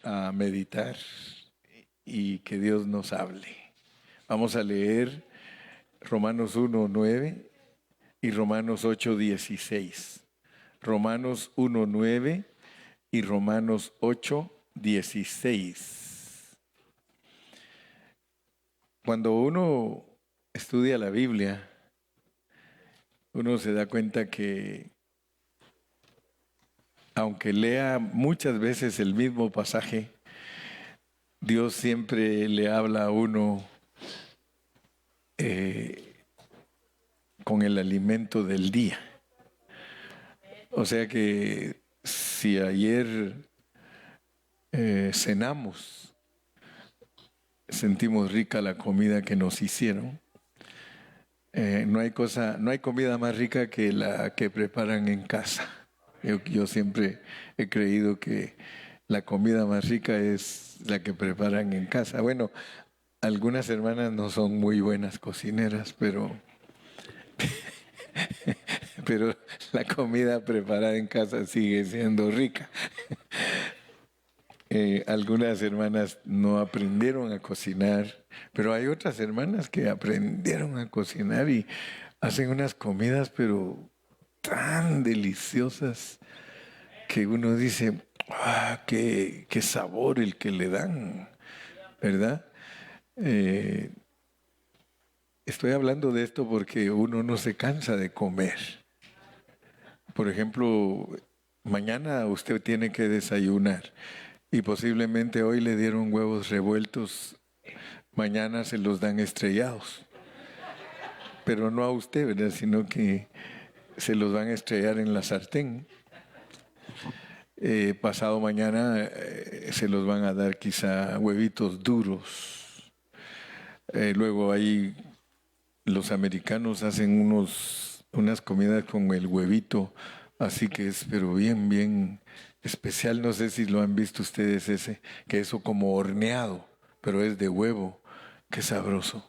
a meditar y que Dios nos hable. Vamos a leer Romanos 1:9 y Romanos 8:16. Romanos 1:9 y Romanos 8:16. Cuando uno estudia la Biblia, uno se da cuenta que aunque lea muchas veces el mismo pasaje, Dios siempre le habla a uno con el alimento del día. O sea que si ayer cenamos, sentimos rica la comida que nos hicieron, no hay comida más rica que la que preparan en casa. Yo siempre he creído que la comida más rica es la que preparan en casa. Bueno, algunas hermanas no son muy buenas cocineras, pero la comida preparada en casa sigue siendo rica. Algunas hermanas no aprendieron a cocinar, pero hay otras hermanas que aprendieron a cocinar y hacen unas comidas, pero tan deliciosas que uno dice, qué sabor el que le dan, ¿verdad? Estoy hablando de esto porque uno no se cansa de comer. Por ejemplo, mañana usted tiene que desayunar y posiblemente hoy le dieron huevos revueltos, mañana se los dan estrellados. Pero no a usted, ¿verdad? Sino que se los van a estrellar en la sartén. Pasado mañana se los van a dar quizá huevitos duros. Luego ahí los americanos hacen unas comidas con el huevito, así que es pero bien especial. No sé si lo han visto ustedes ese, que eso como horneado, pero es de huevo. Qué sabroso.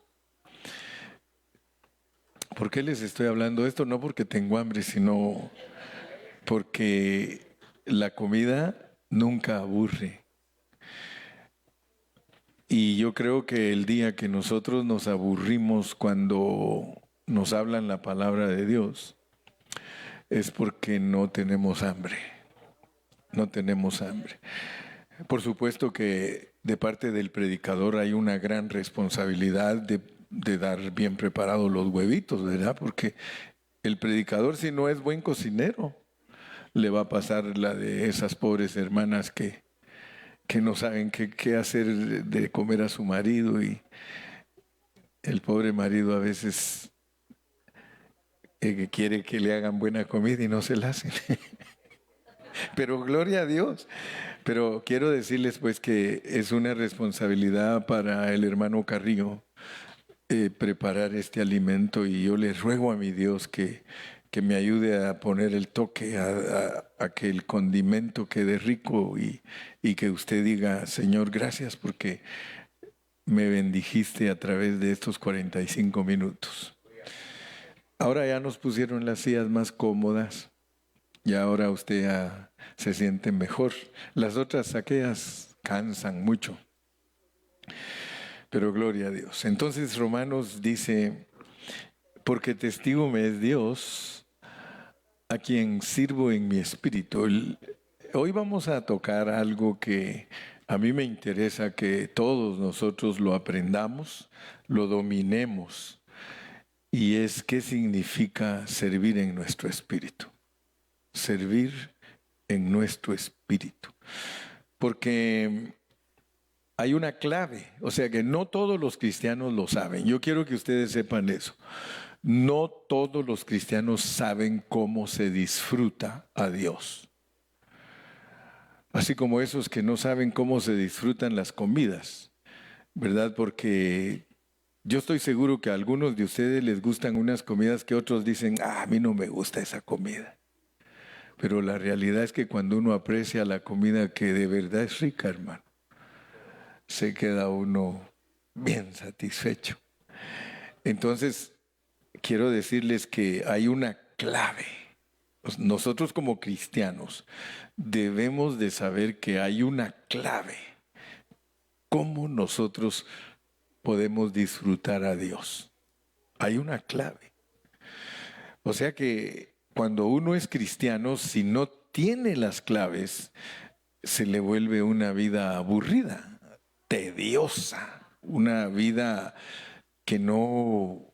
¿Por qué les estoy hablando esto? No porque tengo hambre, sino porque la comida nunca aburre. Y yo creo que el día que nosotros nos aburrimos cuando nos hablan la palabra de Dios es porque no tenemos hambre. No tenemos hambre. Por supuesto que de parte del predicador hay una gran responsabilidad de dar bien preparados los huevitos, ¿verdad? Porque el predicador, si no es buen cocinero, le va a pasar la de esas pobres hermanas que no saben qué hacer de comer a su marido, y el pobre marido a veces que quiere que le hagan buena comida y no se la hacen. Pero gloria a Dios. Pero quiero decirles pues que es una responsabilidad para el hermano Carrillo preparar este alimento, y yo le ruego a mi Dios que me ayude a poner el toque, a que el condimento quede rico, y que usted diga, Señor, gracias porque me bendijiste a través de estos 45 minutos. Ahora ya nos pusieron las sillas más cómodas. Y ahora usted se siente mejor. Las otras, aquellas, cansan mucho. Pero gloria a Dios. Entonces Romanos dice, porque testigo me es Dios, a quien sirvo en mi espíritu. Hoy vamos a tocar algo que a mí me interesa que todos nosotros lo aprendamos, lo dominemos. Y es qué significa servir en nuestro espíritu. Servir en nuestro espíritu. Porque hay una clave, o sea que no todos los cristianos lo saben. Yo quiero que ustedes sepan eso. No todos los cristianos saben cómo se disfruta a Dios. Así como esos que no saben cómo se disfrutan las comidas, ¿verdad? Porque yo estoy seguro que a algunos de ustedes les gustan unas comidas que otros dicen, a mí no me gusta esa comida. Pero la realidad es que cuando uno aprecia la comida que de verdad es rica, hermano, se queda uno bien satisfecho. Entonces, quiero decirles que hay una clave nosotros como cristianos debemos de saber que hay una clave. ¿Cómo nosotros podemos disfrutar a Dios? Hay una clave. O sea que cuando uno es cristiano, si no tiene las claves, se le vuelve una vida aburrida, tediosa, una vida que no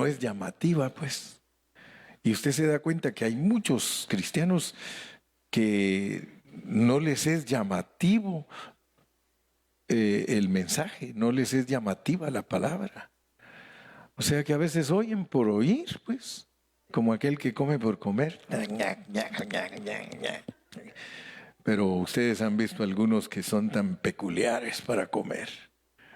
es llamativa, pues. Y usted se da cuenta que hay muchos cristianos que no les es llamativo el mensaje, no les es llamativa la palabra. O sea que a veces oyen por oír, pues, como aquel que come por comer. Pero ustedes han visto algunos que son tan peculiares para comer.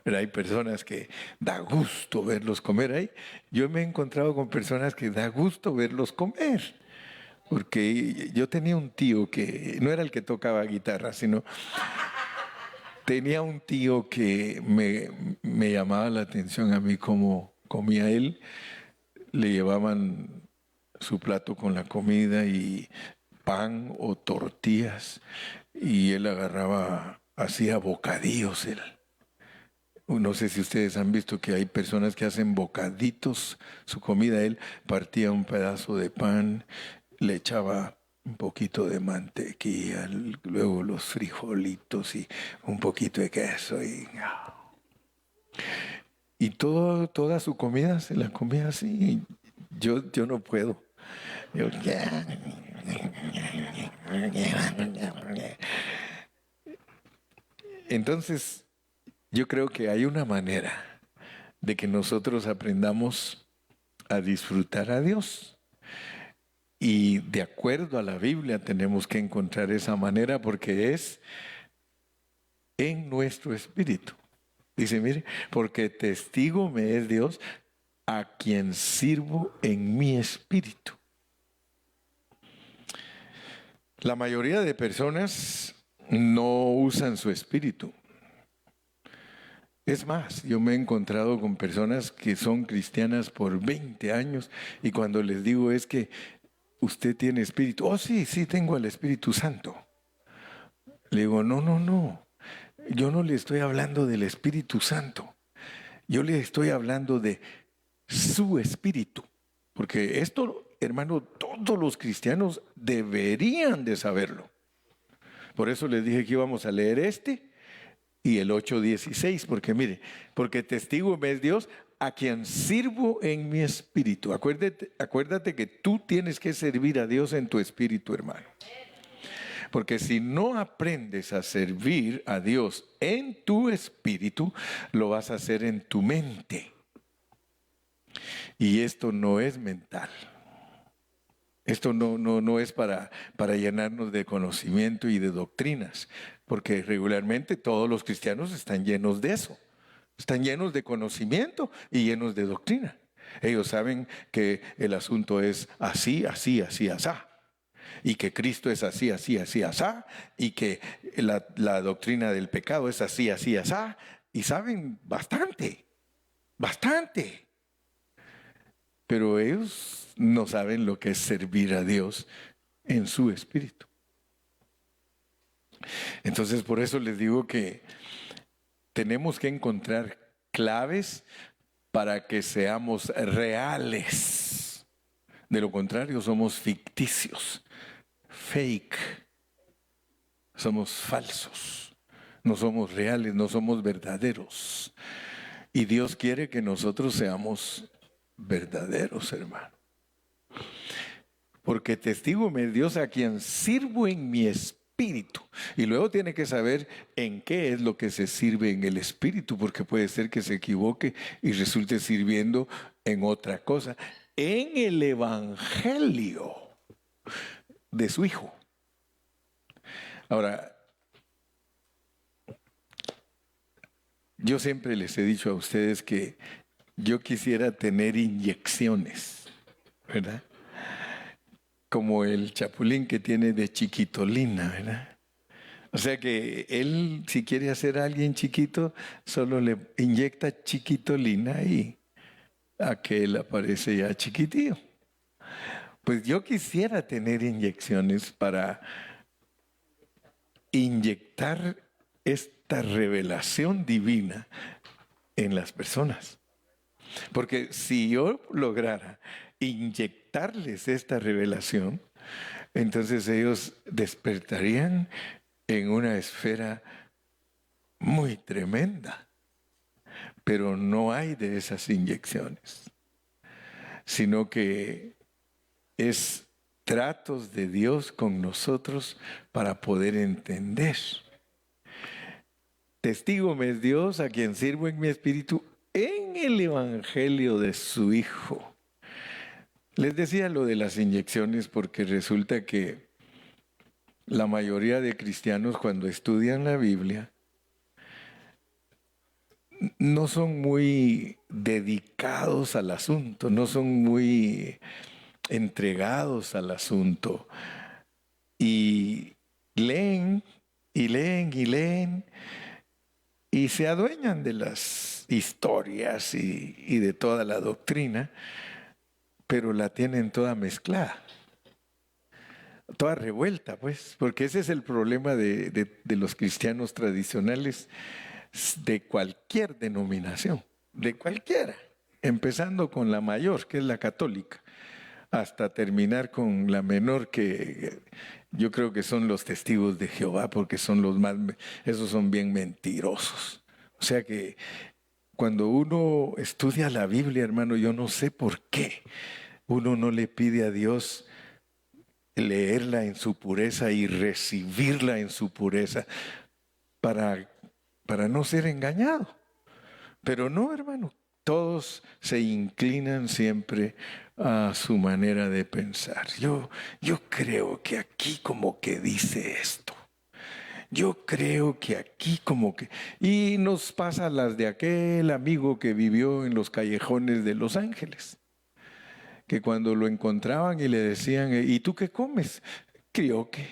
Pero hay personas que da gusto verlos comer. Yo me he encontrado con personas que da gusto verlos comer. Porque yo tenía un tío que no era el que tocaba guitarra, sino tenía un tío que me llamaba la atención a mí como comía él. Le llevaban su plato con la comida y pan o tortillas y él agarraba, hacía bocadillos él. No sé si ustedes han visto que hay personas que hacen bocaditos su comida. Él partía un pedazo de pan, le echaba un poquito de mantequilla, luego los frijolitos y un poquito de queso y toda su comida se la comía así. Yo no puedo. Yo, entonces, yo creo que hay una manera de que nosotros aprendamos a disfrutar a Dios. Y de acuerdo a la Biblia tenemos que encontrar esa manera porque es en nuestro espíritu. Dice, mire, porque testigo me es Dios a quien sirvo en mi espíritu. La mayoría de personas no usan su espíritu. Es más, yo me he encontrado con personas que son cristianas por 20 años y cuando les digo es que usted tiene espíritu. Oh, sí, tengo el Espíritu Santo. Le digo, no. Yo no le estoy hablando del Espíritu Santo. Yo le estoy hablando de su espíritu. Porque esto, hermano, todos los cristianos deberían de saberlo. Por eso les dije que íbamos a leer y el 8:16, porque mire, porque testigo me es Dios a quien sirvo en mi espíritu. Acuérdate que tú tienes que servir a Dios en tu espíritu, hermano. Porque si no aprendes a servir a Dios en tu espíritu, lo vas a hacer en tu mente. Y esto no es mental. Esto no es para llenarnos de conocimiento y de doctrinas, porque regularmente todos los cristianos están llenos de eso. Están llenos de conocimiento y llenos de doctrina. Ellos saben que el asunto es así, así, así, asá. Y que Cristo es así, así, así, asá. Y que la doctrina del pecado es así, así, asá. Y saben bastante, bastante. Pero ellos no saben lo que es servir a Dios en su espíritu. Entonces, por eso les digo que tenemos que encontrar claves para que seamos reales. De lo contrario, somos ficticios, fake. Somos falsos. No somos reales, no somos verdaderos. Y Dios quiere que nosotros seamos verdaderos, hermano. Porque testigo me es Dios a quien sirvo en mi espíritu. Y luego tiene que saber en qué es lo que se sirve en el espíritu, porque puede ser que se equivoque y resulte sirviendo en otra cosa. En el evangelio de su Hijo. Ahora, yo siempre les he dicho a ustedes que yo quisiera tener inyecciones, ¿verdad? Como el chapulín que tiene de chiquitolina, ¿verdad? O sea que él, si quiere hacer a alguien chiquito, solo le inyecta chiquitolina y aquel aparece ya chiquitío. Pues yo quisiera tener inyecciones para inyectar esta revelación divina en las personas. Porque si yo lograra inyectarles esta revelación, entonces ellos despertarían en una esfera muy tremenda. Pero no hay de esas inyecciones, sino que es tratos de Dios con nosotros para poder entender. Testigo me es Dios, a quien sirvo en mi espíritu en el evangelio de su Hijo. Les decía lo de las inyecciones porque resulta que la mayoría de cristianos cuando estudian la Biblia no son muy dedicados al asunto, no son muy entregados al asunto. Y leen, y leen, y leen, y se adueñan de las historias y de toda la doctrina, pero la tienen toda mezclada, toda revuelta, pues, porque ese es el problema de los cristianos tradicionales de cualquier denominación, de cualquiera, empezando con la mayor, que es la católica, hasta terminar con la menor, que yo creo que son los testigos de Jehová, porque son los más, esos son bien mentirosos. O sea que cuando uno estudia la Biblia, hermano, yo no sé por qué uno no le pide a Dios leerla en su pureza y recibirla en su pureza para no ser engañado. Pero no, hermano, todos se inclinan siempre a su manera de pensar. Yo creo que aquí como que dice esto. Yo creo que aquí como que... Y nos pasa las de aquel amigo que vivió en los callejones de Los Ángeles, que cuando lo encontraban y le decían, ¿y tú qué comes? Creo que...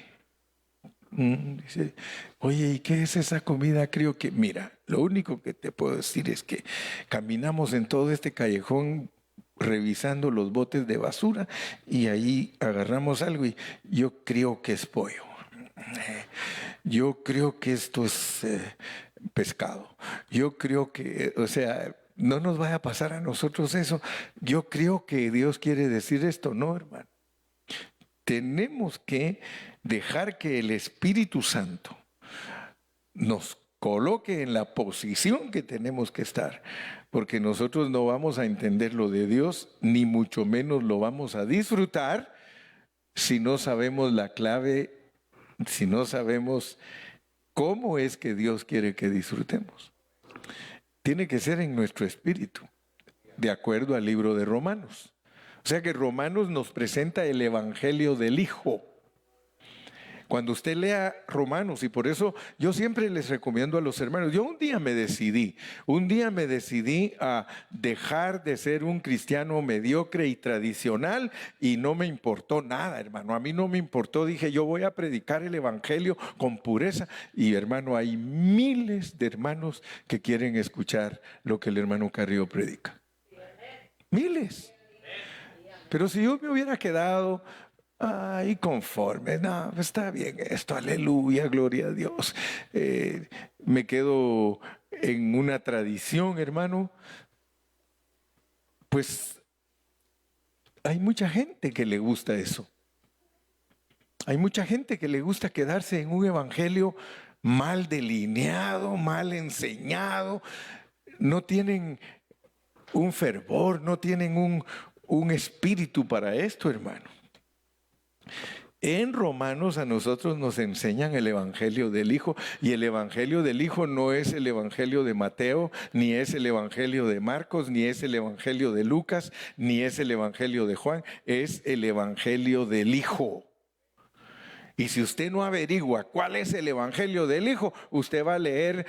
Dice, oye, ¿y qué es esa comida? Creo que, mira, lo único que te puedo decir es que caminamos en todo este callejón revisando los botes de basura y ahí agarramos algo y yo creo que es pollo. Yo creo que esto es pescado. Yo creo que, o sea, no nos vaya a pasar a nosotros eso. Yo creo que Dios quiere decir esto, no, hermano. Tenemos que dejar que el Espíritu Santo nos coloque en la posición que tenemos que estar, porque nosotros no vamos a entender lo de Dios, ni mucho menos lo vamos a disfrutar si no sabemos la clave, si no sabemos cómo es que Dios quiere que disfrutemos. Tiene que ser en nuestro espíritu, de acuerdo al libro de Romanos. O sea que Romanos nos presenta el Evangelio del Hijo. Cuando usted lea Romanos, y por eso yo siempre les recomiendo a los hermanos, yo un día me decidí a dejar de ser un cristiano mediocre y tradicional y no me importó nada, hermano. A mí no me importó, dije, yo voy a predicar el Evangelio con pureza. Y hermano, hay miles de hermanos que quieren escuchar lo que el hermano Carrillo predica. Miles. Pero si yo me hubiera quedado ahí conforme, no, está bien esto, aleluya, gloria a Dios, me quedo en una tradición, hermano, pues hay mucha gente que le gusta eso. Hay mucha gente que le gusta quedarse en un evangelio mal delineado, mal enseñado. No tienen un fervor, no tienen un espíritu para esto, hermano. En Romanos a nosotros nos enseñan el Evangelio del Hijo, y el Evangelio del Hijo no es el Evangelio de Mateo, ni es el Evangelio de Marcos, ni es el Evangelio de Lucas, ni es el Evangelio de Juan, es el Evangelio del Hijo. Y si usted no averigua cuál es el Evangelio del Hijo, usted va a leer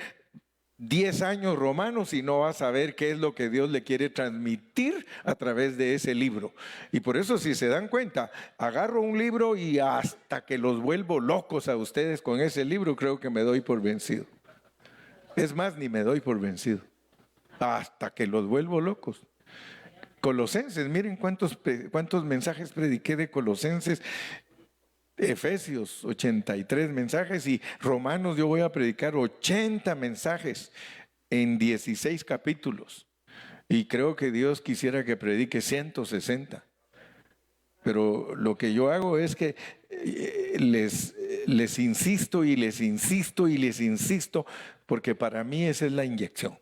10 años Romanos y no va a saber qué es lo que Dios le quiere transmitir a través de ese libro. Y por eso, si se dan cuenta, agarro un libro y hasta que los vuelvo locos a ustedes con ese libro, creo que me doy por vencido. Es más, ni me doy por vencido, hasta que los vuelvo locos. Colosenses, miren cuántos mensajes prediqué de Colosenses. Efesios, 83 mensajes, y Romanos yo voy a predicar 80 mensajes en 16 capítulos. Y creo que Dios quisiera que predique 160. Pero lo que yo hago es que les insisto y les insisto y les insisto, porque para mí esa es la inyección.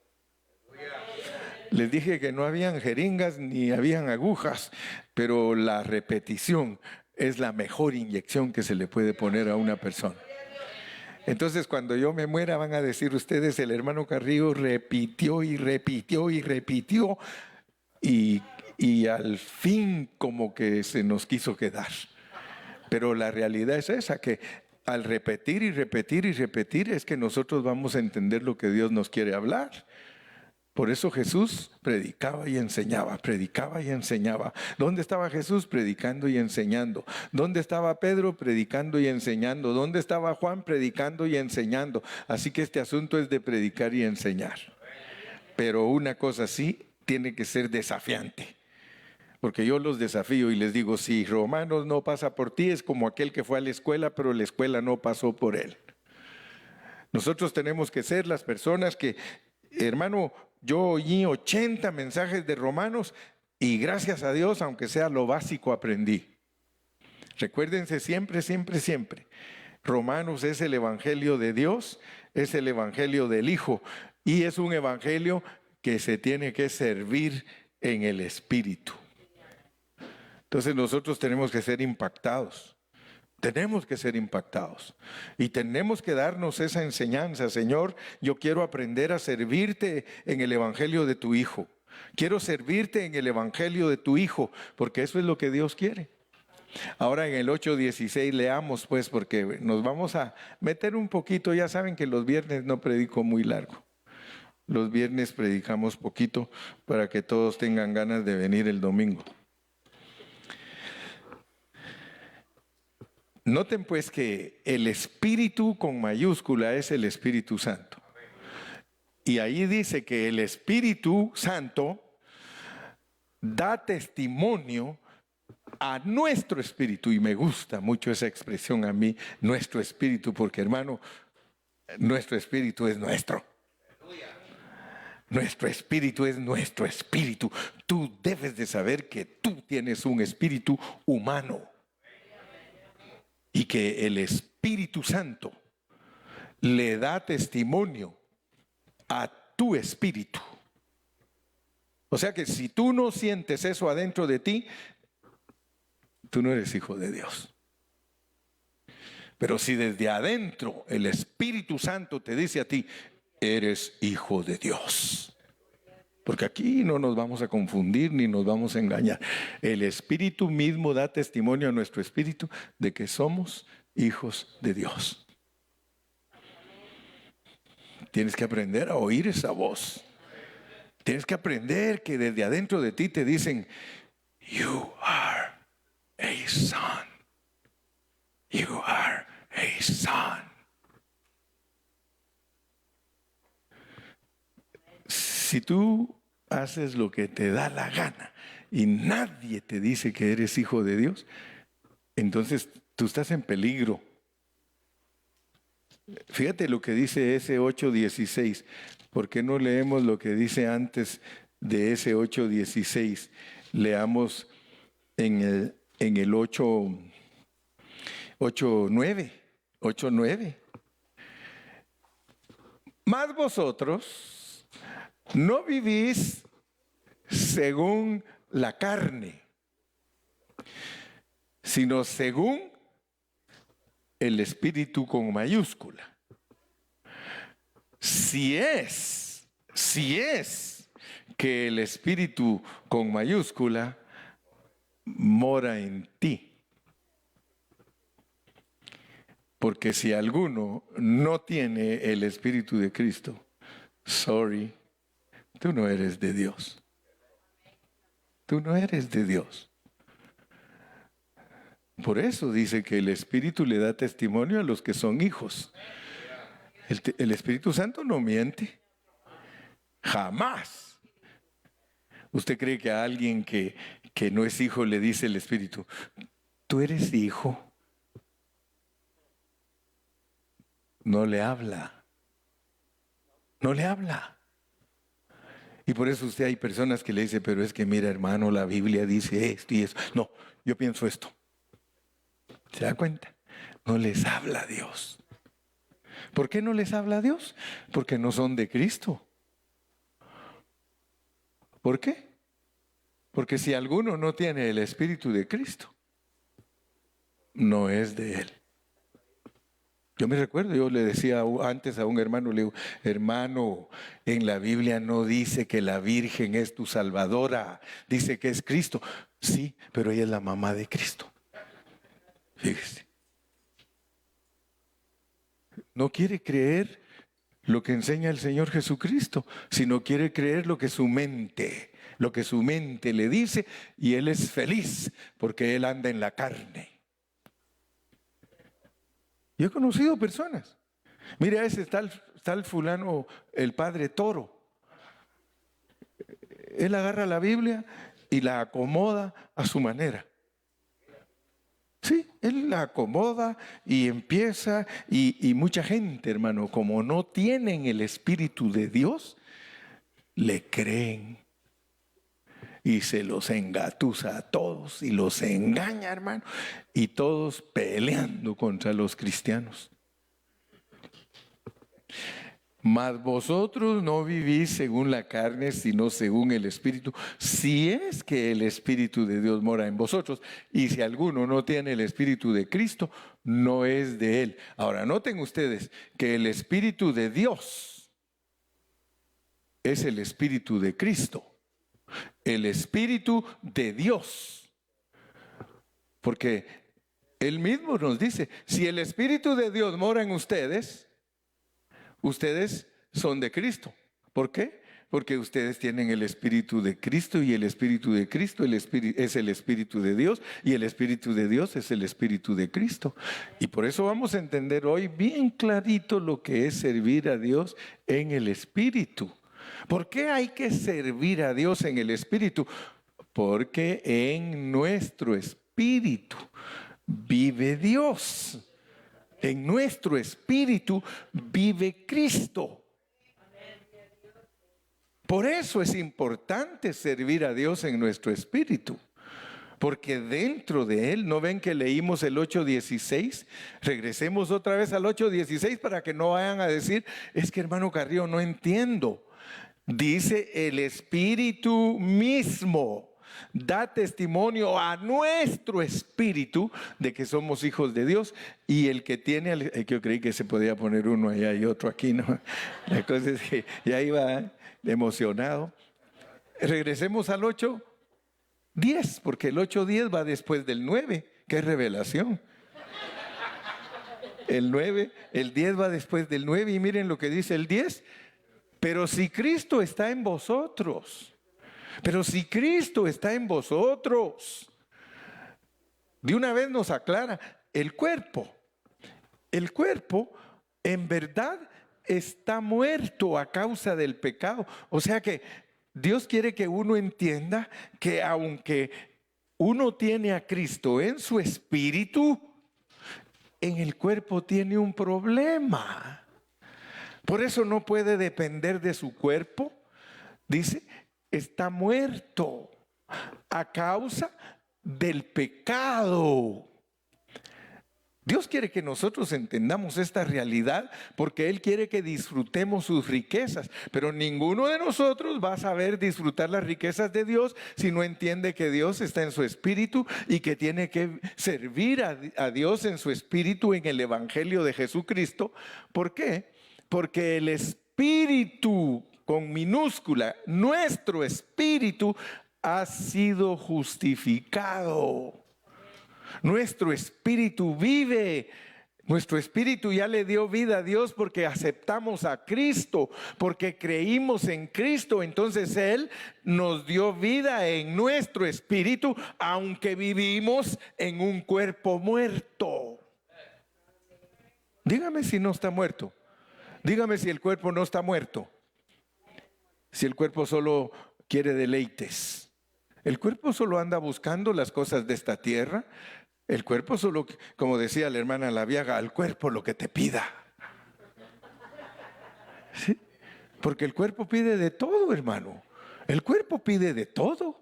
Les dije que no habían jeringas ni habían agujas, pero la repetición es la mejor inyección que se le puede poner a una persona. Entonces, cuando yo me muera, van a decir ustedes, el hermano Carrillo repitió y repitió y repitió, y al fin como que se nos quiso quedar. Pero la realidad es esa, que al repetir y repetir y repetir es que nosotros vamos a entender lo que Dios nos quiere hablar. Por eso Jesús predicaba y enseñaba, predicaba y enseñaba. ¿Dónde estaba Jesús? Predicando y enseñando. ¿Dónde estaba Pedro? Predicando y enseñando. ¿Dónde estaba Juan? Predicando y enseñando. Así que este asunto es de predicar y enseñar. Pero una cosa sí, tiene que ser desafiante. Porque yo los desafío y les digo, si Romanos no pasa por ti, es como aquel que fue a la escuela, pero la escuela no pasó por él. Nosotros tenemos que ser las personas que, hermano, yo oí 80 mensajes de Romanos y gracias a Dios, aunque sea lo básico, aprendí. Recuérdense siempre, siempre, siempre. Romanos es el evangelio de Dios, es el evangelio del Hijo y es un evangelio que se tiene que servir en el Espíritu. Entonces nosotros tenemos que ser impactados. Tenemos que ser impactados y tenemos que darnos esa enseñanza. Señor, yo quiero aprender a servirte en el evangelio de tu Hijo. Quiero servirte en el evangelio de tu Hijo, porque eso es lo que Dios quiere. Ahora en el 8:16 leamos pues, porque nos vamos a meter un poquito. Ya saben que los viernes no predico muy largo. Los viernes predicamos poquito para que todos tengan ganas de venir el domingo. Noten pues que el Espíritu con mayúscula es el Espíritu Santo. Y ahí dice que el Espíritu Santo da testimonio a nuestro espíritu. Y me gusta mucho esa expresión a mí, nuestro espíritu, porque hermano, nuestro espíritu es nuestro. Nuestro espíritu es nuestro espíritu. Tú debes de saber que tú tienes un espíritu humano. Y que el Espíritu Santo le da testimonio a tu espíritu. O sea que si tú no sientes eso adentro de ti, tú no eres hijo de Dios. Pero si desde adentro el Espíritu Santo te dice a ti, eres hijo de Dios. Porque aquí no nos vamos a confundir ni nos vamos a engañar. El Espíritu mismo da testimonio a nuestro espíritu de que somos hijos de Dios. Tienes que aprender a oír esa voz. Tienes que aprender que desde adentro de ti te dicen, you are a son. You are a son. Si tú haces lo que te da la gana y nadie te dice que eres hijo de Dios, entonces tú estás en peligro. Fíjate lo que dice ese 8:16. ¿Por qué no leemos lo que dice antes de ese 8:16? Leamos en el 8:9. Mas vosotros no vivís según la carne, sino según el Espíritu con mayúscula. Si es que el Espíritu con mayúscula mora en ti. Porque si alguno no tiene el Espíritu de Cristo, sorry, tú no eres de Dios. Tú no eres de Dios. Por eso dice que el Espíritu le da testimonio a los que son hijos. El Espíritu Santo no miente. Jamás. ¿Usted cree que a alguien que no es hijo le dice el Espíritu, tú eres hijo? No le habla. No le habla. Y por eso usted hay personas que le dicen, pero es que mira hermano, la Biblia dice esto y eso. No, yo pienso esto. ¿Se da cuenta? No les habla Dios. ¿Por qué no les habla Dios? Porque no son de Cristo. ¿Por qué? Porque si alguno no tiene el Espíritu de Cristo, no es de Él. Yo me recuerdo, yo le decía antes a un hermano, le digo, hermano, en la Biblia no dice que la Virgen es tu salvadora, dice que es Cristo. Sí, pero ella es la mamá de Cristo. Fíjese. No quiere creer lo que enseña el Señor Jesucristo, sino quiere creer lo que su mente le dice, y él es feliz porque él anda en la carne. Yo he conocido personas. Mire, ese está el fulano, el padre Toro. Él agarra la Biblia y la acomoda a su manera. Sí, él la acomoda y empieza, y mucha gente, hermano, como no tienen el Espíritu de Dios, le creen. Y se los engatusa a todos y los engaña, hermano. Y todos peleando contra los cristianos. Mas vosotros no vivís según la carne, sino según el Espíritu, si es que el Espíritu de Dios mora en vosotros. Y si alguno no tiene el Espíritu de Cristo, no es de él. Ahora, noten ustedes que el Espíritu de Dios es el Espíritu de Cristo. El Espíritu de Dios. Porque Él mismo nos dice, si el Espíritu de Dios mora en ustedes, ustedes son de Cristo. ¿Por qué? Porque ustedes tienen el Espíritu de Cristo, y el Espíritu de Cristo es el Espíritu de Dios, y el Espíritu de Dios es el Espíritu de Cristo. Y por eso vamos a entender hoy bien clarito lo que es servir a Dios en el Espíritu. ¿Por qué hay que servir a Dios en el Espíritu? Porque en nuestro espíritu vive Dios. En nuestro espíritu vive Cristo. Por eso es importante servir a Dios en nuestro espíritu. Porque dentro de Él, ¿no ven que leímos el 8:16? Regresemos otra vez al 8:16 para que no vayan a decir, es que hermano Carrillo, no entiendo. Dice, el Espíritu mismo da testimonio a nuestro espíritu de que somos hijos de Dios. Y el que tiene, yo creí que se podía poner uno allá y otro aquí, ¿no? La cosa es que ya iba emocionado. Regresemos al 8:10, porque el 8:10 va después del 9, que es revelación. El 10 va después del 9, y miren lo que dice el 10. Pero si Cristo está en vosotros, de una vez nos aclara, el cuerpo en verdad está muerto a causa del pecado. O sea que Dios quiere que uno entienda que aunque uno tiene a Cristo en su espíritu, en el cuerpo tiene un problema. Por eso no puede depender de su cuerpo. Dice, está muerto a causa del pecado. Dios quiere que nosotros entendamos esta realidad porque Él quiere que disfrutemos sus riquezas. Pero ninguno de nosotros va a saber disfrutar las riquezas de Dios si no entiende que Dios está en su espíritu y que tiene que servir a Dios en su espíritu en el Evangelio de Jesucristo. ¿Por qué? Porque el espíritu, con minúscula, nuestro espíritu ha sido justificado. Nuestro espíritu vive. Nuestro espíritu ya le dio vida a Dios porque aceptamos a Cristo, porque creímos en Cristo. Entonces Él nos dio vida en nuestro espíritu, aunque vivimos en un cuerpo muerto. Dígame si no está muerto. Dígame si el cuerpo no está muerto. Si el cuerpo solo quiere deleites. El cuerpo solo anda buscando las cosas de esta tierra. El cuerpo solo, como decía la hermana Laviaga, al cuerpo lo que te pida. ¿Sí? Porque el cuerpo pide de todo, hermano. El cuerpo pide de todo.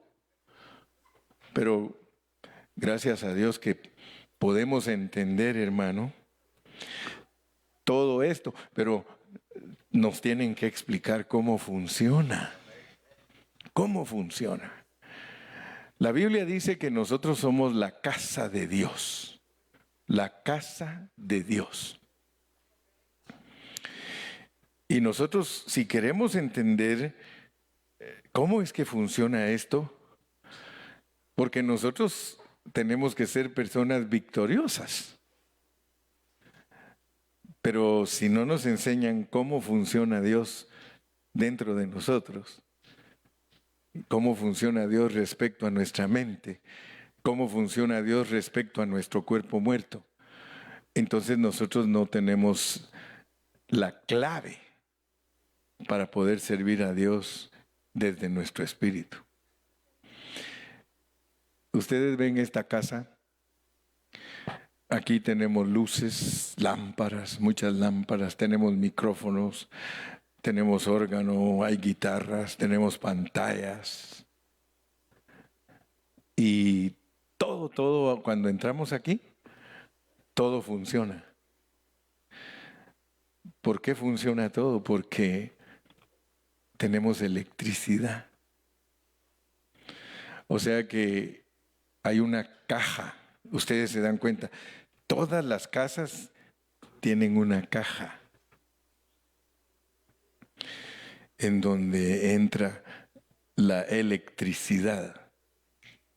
Pero gracias a Dios que podemos entender, hermano, todo esto. Pero nos tienen que explicar cómo funciona. ¿Cómo funciona? La Biblia dice que nosotros somos la casa de Dios. La casa de Dios. Y nosotros, si queremos entender cómo es que funciona esto, porque nosotros tenemos que ser personas victoriosas. Pero si no nos enseñan cómo funciona Dios dentro de nosotros, cómo funciona Dios respecto a nuestra mente, cómo funciona Dios respecto a nuestro cuerpo muerto, entonces nosotros no tenemos la clave para poder servir a Dios desde nuestro espíritu. Ustedes ven esta casa. Aquí tenemos luces, lámparas, muchas lámparas, tenemos micrófonos, tenemos órgano, hay guitarras, tenemos pantallas. Y todo, cuando entramos aquí, todo funciona. ¿Por qué funciona todo? Porque tenemos electricidad. O sea que hay una caja. Ustedes se dan cuenta, todas las casas tienen una caja en donde entra la electricidad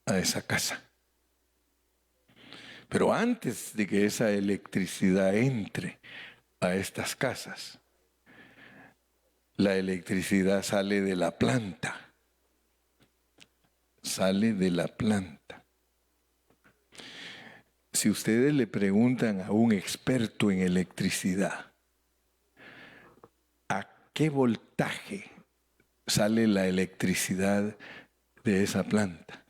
a esa casa. Pero antes de que esa electricidad entre a estas casas, la electricidad sale de la planta. Sale de la planta. Si ustedes le preguntan a un experto en electricidad, ¿a qué voltaje sale la electricidad de esa planta?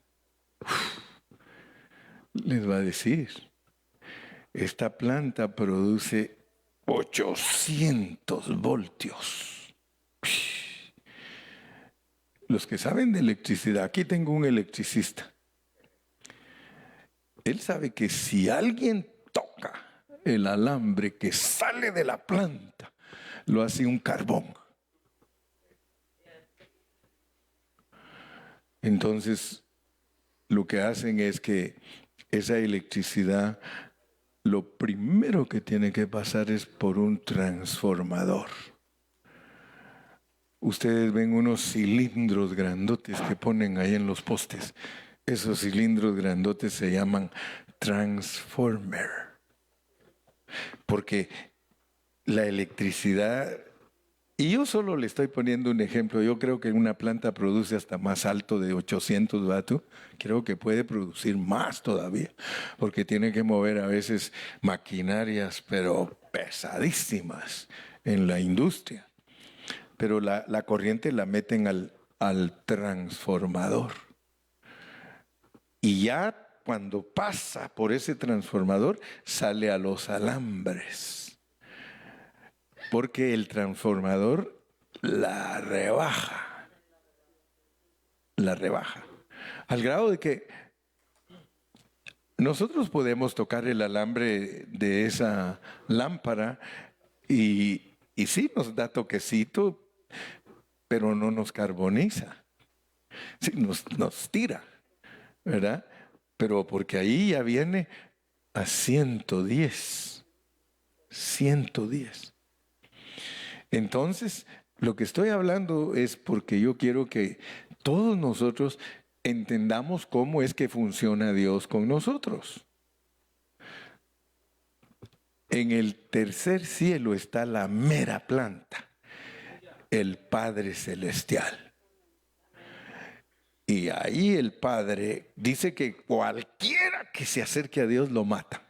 Les va a decir, esta planta produce 800 voltios. Los que saben de electricidad, aquí tengo un electricista. Él sabe que si alguien toca el alambre que sale de la planta, lo hace un carbón. Entonces, lo que hacen es que esa electricidad, lo primero que tiene que pasar es por un transformador. Ustedes ven unos cilindros grandotes que ponen ahí en los postes. Esos cilindros grandotes se llaman transformer. Porque la electricidad, y yo solo le estoy poniendo un ejemplo, yo creo que una planta produce hasta más alto de 800 vatios, creo que puede producir más todavía, porque tiene que mover a veces maquinarias, pero pesadísimas en la industria. Pero la corriente la meten al transformador. Y ya cuando pasa por ese transformador, sale a los alambres. Porque el transformador la rebaja. La rebaja. Al grado de que nosotros podemos tocar el alambre de esa lámpara y sí nos da toquecito, pero no nos carboniza. Sí, nos tira, ¿verdad? Pero porque ahí ya viene a 110. 110. Entonces, lo que estoy hablando es porque yo quiero que todos nosotros entendamos cómo es que funciona Dios con nosotros. En el tercer cielo está la mera planta, el Padre Celestial. Y ahí el Padre dice que cualquiera que se acerque a Dios lo mata.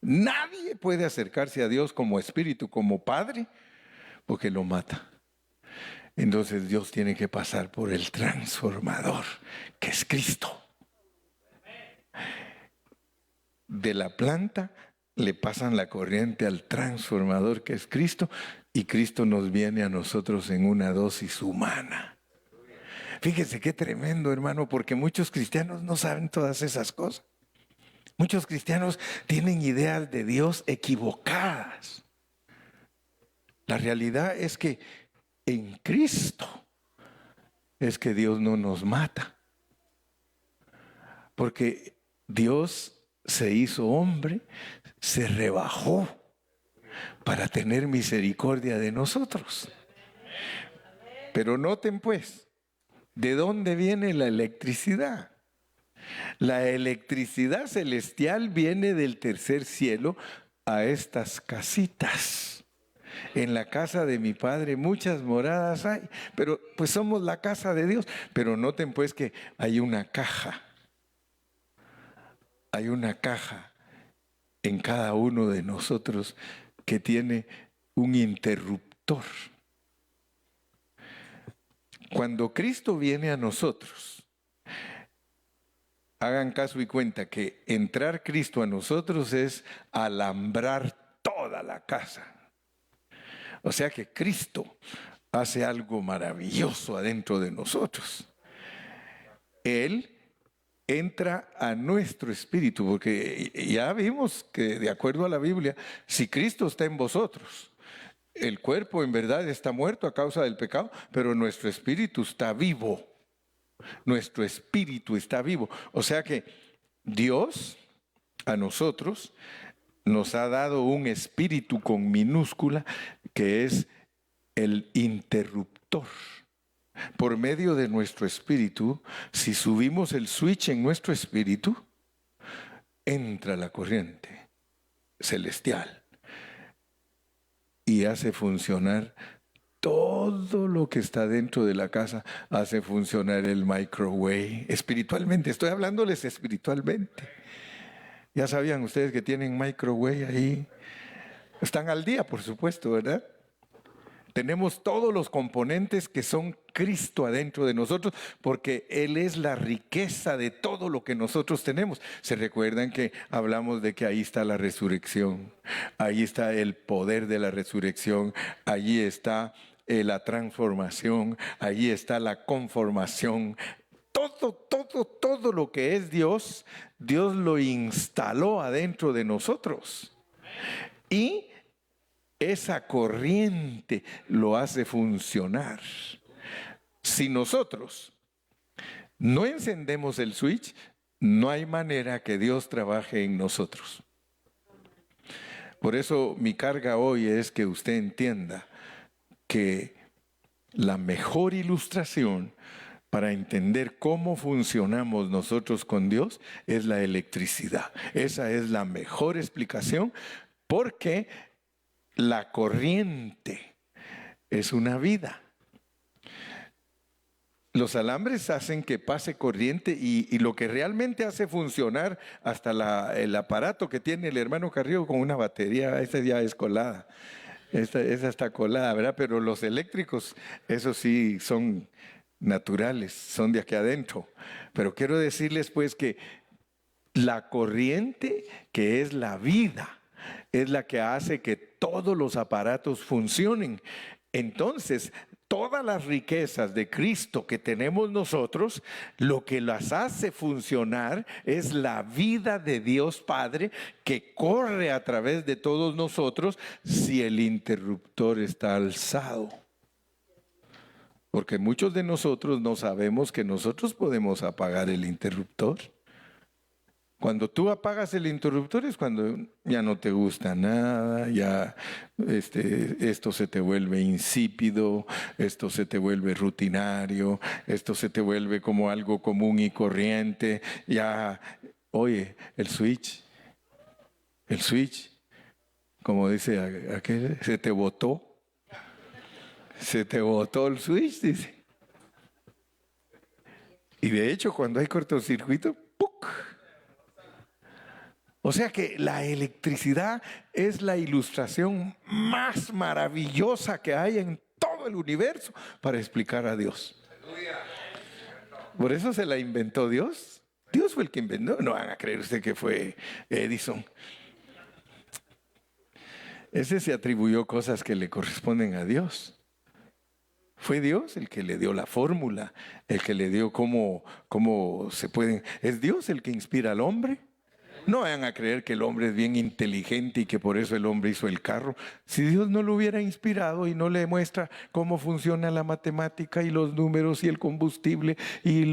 Nadie puede acercarse a Dios como espíritu, como Padre, porque lo mata. Entonces Dios tiene que pasar por el transformador, que es Cristo. De la planta le pasan la corriente al transformador, que es Cristo, y Cristo nos viene a nosotros en una dosis humana. Fíjese qué tremendo, hermano, porque muchos cristianos no saben todas esas cosas. Muchos cristianos tienen ideas de Dios equivocadas. La realidad es que en Cristo es que Dios no nos mata. Porque Dios se hizo hombre, se rebajó para tener misericordia de nosotros. Pero noten pues, ¿de dónde viene la electricidad? La electricidad celestial viene del tercer cielo a estas casitas. En la casa de mi Padre muchas moradas hay, pero pues somos la casa de Dios. Pero noten pues que hay una caja. Hay una caja en cada uno de nosotros que tiene un interruptor. Cuando Cristo viene a nosotros, hagan caso y cuenta que entrar Cristo a nosotros es alambrar toda la casa. O sea que Cristo hace algo maravilloso adentro de nosotros. Él entra a nuestro espíritu, porque ya vimos que de acuerdo a la Biblia, si Cristo está en vosotros, el cuerpo en verdad está muerto a causa del pecado, pero nuestro espíritu está vivo. Nuestro espíritu está vivo. O sea que Dios a nosotros nos ha dado un espíritu con minúscula que es el interruptor. Por medio de nuestro espíritu, si subimos el switch en nuestro espíritu, entra la corriente celestial y hace funcionar todo lo que está dentro de la casa, hace funcionar el microwave espiritualmente. Estoy hablándoles espiritualmente. Ya sabían ustedes que tienen microwave ahí. Están al día, por supuesto, ¿verdad? Tenemos todos los componentes que son Cristo adentro de nosotros, porque Él es la riqueza de todo lo que nosotros tenemos. ¿Se recuerdan que hablamos de que ahí está la resurrección? Ahí está el poder de la resurrección, allí está la transformación, allí está la conformación. Todo lo que es Dios, Dios lo instaló adentro de nosotros. Y esa corriente lo hace funcionar. Si nosotros no encendemos el switch, no hay manera que Dios trabaje en nosotros. Por eso mi carga hoy es que usted entienda que la mejor ilustración para entender cómo funcionamos nosotros con Dios es la electricidad. Esa es la mejor explicación, porque la corriente es una vida. Los alambres hacen que pase corriente y lo que realmente hace funcionar hasta el aparato que tiene el hermano Carrillo con una batería, esta ya es colada. Esa está colada, ¿verdad? Pero los eléctricos, esos sí son naturales, son de aquí adentro. Pero quiero decirles pues que la corriente, que es la vida, es la que hace que todos los aparatos funcionen. Entonces, todas las riquezas de Cristo que tenemos nosotros, lo que las hace funcionar es la vida de Dios Padre que corre a través de todos nosotros si el interruptor está alzado. Porque muchos de nosotros no sabemos que nosotros podemos apagar el interruptor. Cuando tú apagas el interruptor es cuando ya no te gusta nada, ya esto se te vuelve insípido, esto se te vuelve rutinario, esto se te vuelve como algo común y corriente. Ya, oye, el switch, como dice aquel, se te botó el switch, dice. Y de hecho, cuando hay cortocircuito, ¡puc! O sea que la electricidad es la ilustración más maravillosa que hay en todo todo el universo para explicar a Dios. Por eso se la inventó Dios. Dios fue el que inventó. No van a creer usted que fue Edison. Ese se atribuyó cosas que le corresponden a Dios. Fue Dios el que le dio la fórmula, el que le dio cómo se pueden. ¿Es Dios el que inspira al hombre? No vayan a creer que el hombre es bien inteligente y que por eso el hombre hizo el carro. Si Dios no lo hubiera inspirado y no le muestra cómo funciona la matemática y los números y el combustible y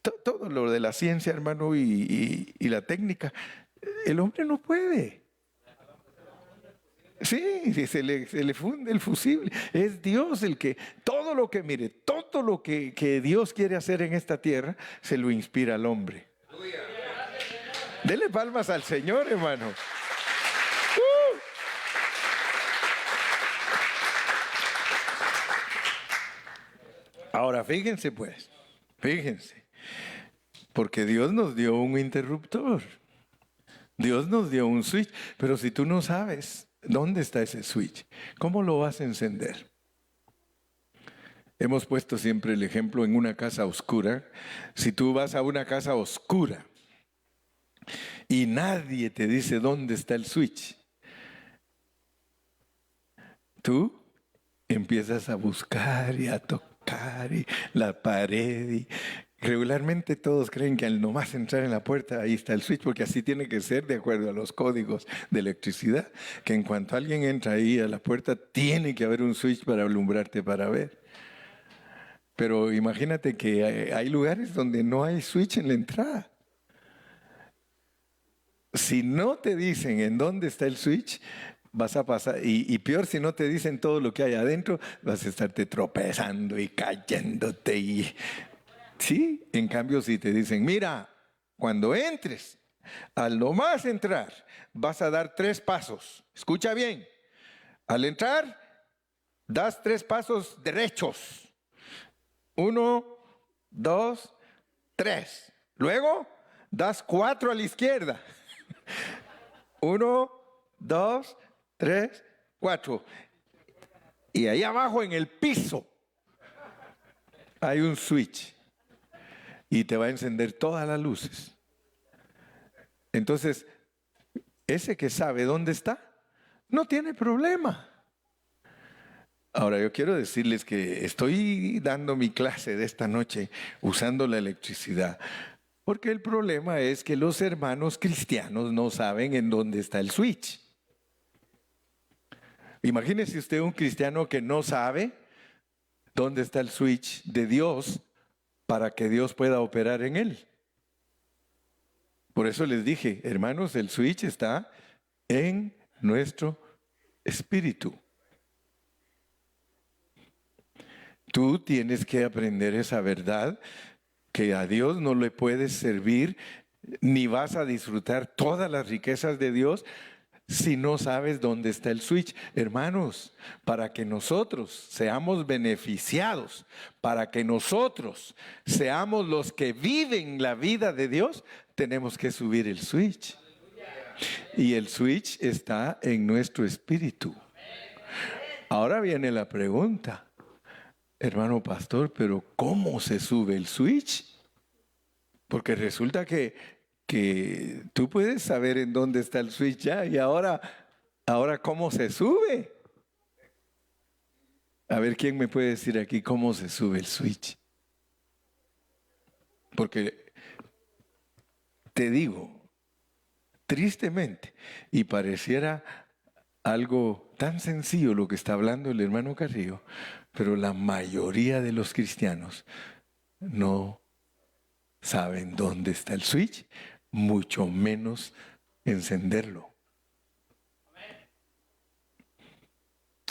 todo lo de la ciencia, hermano, y la técnica, el hombre no puede. Sí, se le funde el fusible. Es Dios el que, todo lo que Dios quiere hacer en esta tierra, se lo inspira al hombre. Dele palmas al Señor, hermano. Ahora, fíjense pues, porque Dios nos dio un interruptor. Dios nos dio un switch, pero si tú no sabes dónde está ese switch, ¿cómo lo vas a encender? Hemos puesto siempre el ejemplo en una casa oscura. Si tú vas a una casa oscura y nadie te dice dónde está el switch, tú empiezas a buscar y a tocar y la pared y regularmente todos creen que al nomás entrar en la puerta ahí está el switch, porque así tiene que ser de acuerdo a los códigos de electricidad, que en cuanto alguien entra ahí a la puerta tiene que haber un switch para alumbrarte para ver. Pero imagínate que hay lugares donde no hay switch en la entrada. Si no te dicen en dónde está el switch, vas a pasar, y peor si no te dicen todo lo que hay adentro, vas a estarte tropezando y cayéndote y... Sí, en cambio si te dicen, mira, cuando entres, al nomás entrar, vas a dar 3 pasos. Escucha bien, al entrar, das 3 pasos derechos. 1, 2, 3. Luego, das 4 a la izquierda. 1, 2, 3, 4. Y ahí abajo en el piso hay un switch. Y te va a encender todas las luces. Entonces, ese que sabe dónde está, no tiene problema. Ahora, yo quiero decirles que estoy dando mi clase de esta noche usando la electricidad, porque el problema es que los hermanos cristianos no saben en dónde está el switch. Imagínese usted un cristiano que no sabe dónde está el switch de Dios para que Dios pueda operar en él. Por eso les dije, hermanos, el switch está en nuestro espíritu. Tú tienes que aprender esa verdad, que a Dios no le puedes servir, ni vas a disfrutar todas las riquezas de Dios si no sabes dónde está el switch. Hermanos, para que nosotros seamos beneficiados, para que nosotros seamos los que viven la vida de Dios, tenemos que subir el switch. Y el switch está en nuestro espíritu. Ahora viene la pregunta, hermano pastor, pero ¿cómo se sube el switch? Porque resulta que tú puedes saber en dónde está el switch ya, y ahora ¿cómo se sube? A ver, ¿quién me puede decir aquí cómo se sube el switch? Porque te digo, tristemente, y pareciera algo tan sencillo lo que está hablando el hermano Carrillo, pero la mayoría de los cristianos no saben dónde está el switch, mucho menos encenderlo.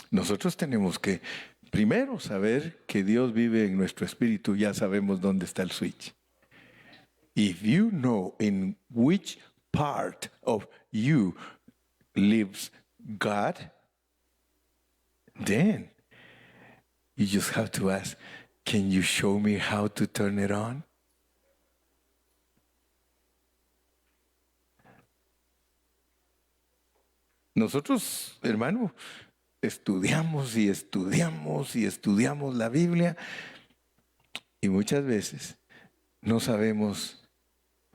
Nosotros tenemos que primero saber que Dios vive en nuestro espíritu, ya sabemos dónde está el switch. If you know in which part of you lives God, then you just have to ask, can you show me how to turn it on? Nosotros, hermano, estudiamos y estudiamos y estudiamos la Biblia y muchas veces no sabemos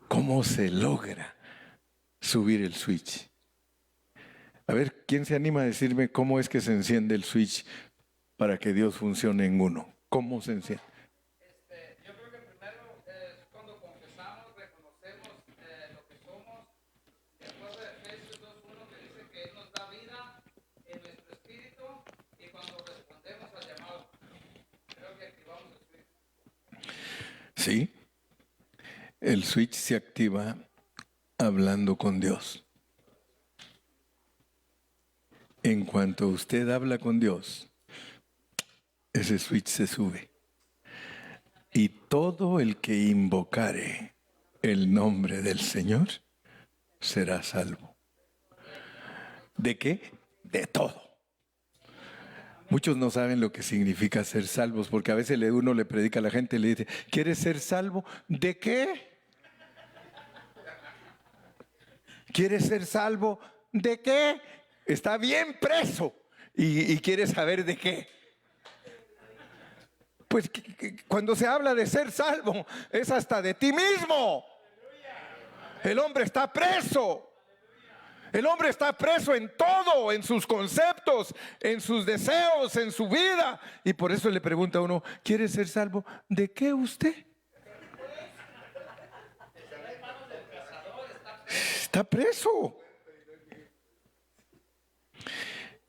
cómo se logra subir el switch. A ver, ¿quién se anima a decirme cómo es que se enciende el switch para que Dios funcione en uno? ¿Cómo se enciende? Yo creo que primero es cuando confesamos, reconocemos lo que somos. De acuerdo a Efesios 2:1 que dice que Él nos da vida en nuestro espíritu y cuando respondemos al llamado, creo que activamos el espíritu. Sí, el switch se activa hablando con Dios. En cuanto usted habla con Dios, ese switch se sube. Y todo el que invocare el nombre del Señor será salvo. ¿De qué? De todo. Muchos no saben lo que significa ser salvos, porque a veces uno le predica a la gente y le dice, ¿quieres ser salvo? ¿De qué? ¿Quieres ser salvo? ¿De qué? Está bien preso y quiere saber de qué. Pues cuando se habla de ser salvo, es hasta de ti mismo. El hombre está preso. El hombre está preso en todo, en sus conceptos, en sus deseos, en su vida. Y por eso le pregunta a uno, ¿quiere ser salvo? ¿De qué usted? Está preso.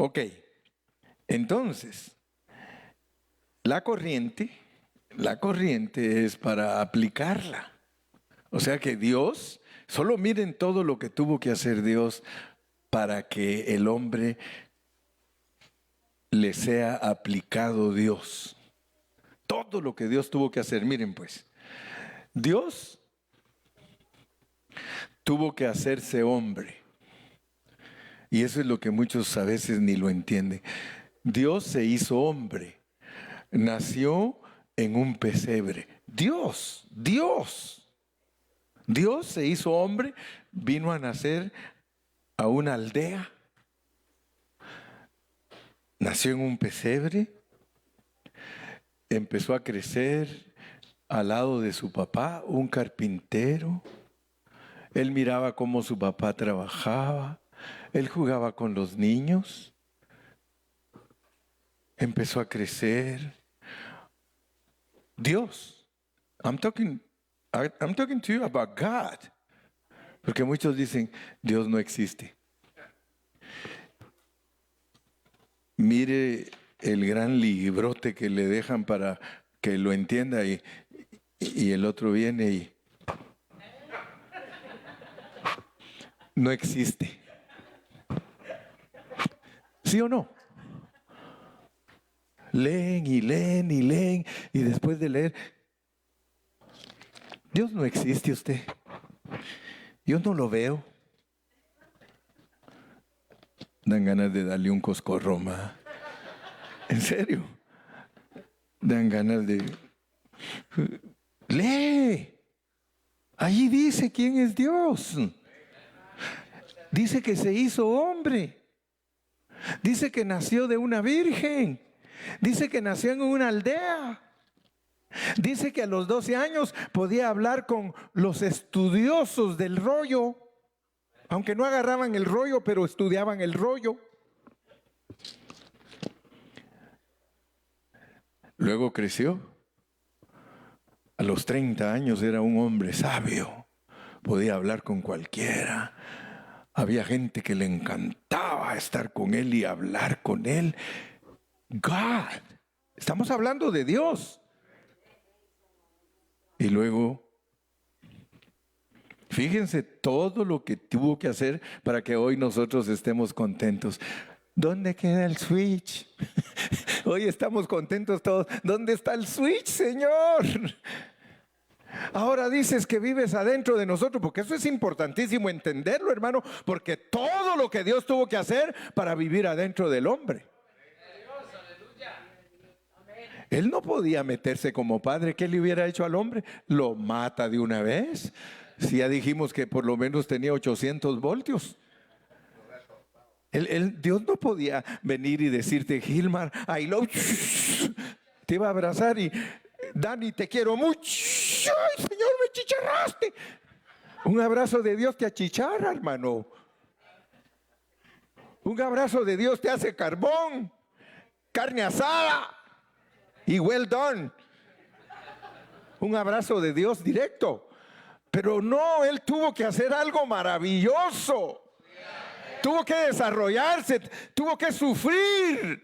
Ok, entonces, la corriente es para aplicarla. O sea que Dios, solo miren todo lo que tuvo que hacer Dios para que el hombre le sea aplicado Dios. Todo lo que Dios tuvo que hacer, miren pues, Dios tuvo que hacerse hombre. Y eso es lo que muchos a veces ni lo entienden. Dios se hizo hombre, nació en un pesebre. Dios se hizo hombre, vino a nacer a una aldea, nació en un pesebre, empezó a crecer al lado de su papá, un carpintero. Él miraba cómo su papá trabajaba, él jugaba con los niños, empezó a crecer. Dios, I'm talking to you about God. Porque muchos dicen, Dios no existe. Mire el gran librote que le dejan para que lo entienda y el otro viene y no existe. ¿Sí o no? Leen y leen y leen y después de leer, Dios no existe usted. Yo no lo veo. Dan ganas de darle un coscorroma. En serio. Dan ganas de... Lee. Allí dice quién es Dios. Dice que se hizo hombre. Dice que nació de una virgen. Dice que nació en una aldea. Dice que a los 12 años podía hablar con los estudiosos del rollo, aunque no agarraban el rollo, pero estudiaban el rollo. Luego creció. A los 30 años era un hombre sabio. Podía hablar con cualquiera. Había gente que le encantaba estar con él y hablar con él. God. Estamos hablando de Dios. Y luego, fíjense todo lo que tuvo que hacer para que hoy nosotros estemos contentos. ¿Dónde queda el switch? Hoy estamos contentos todos. ¿Dónde está el switch, Señor? Ahora dices que vives adentro de nosotros, porque eso es importantísimo entenderlo, hermano, porque todo lo que Dios tuvo que hacer para vivir adentro del hombre. Él no podía meterse como padre. ¿Qué le hubiera hecho al hombre? Lo mata de una vez. Si ya dijimos que por lo menos tenía 800 voltios. Dios no podía venir y decirte, Gilmar, I love you. Te iba a abrazar y, Dani, te quiero mucho. Ay, Señor, me chicharraste. Un abrazo de Dios te achicharra, hermano. Un abrazo de Dios te hace carbón, carne asada y well done. Un abrazo de Dios directo. Pero no, Él tuvo que hacer algo maravilloso. Tuvo que desarrollarse, tuvo que sufrir.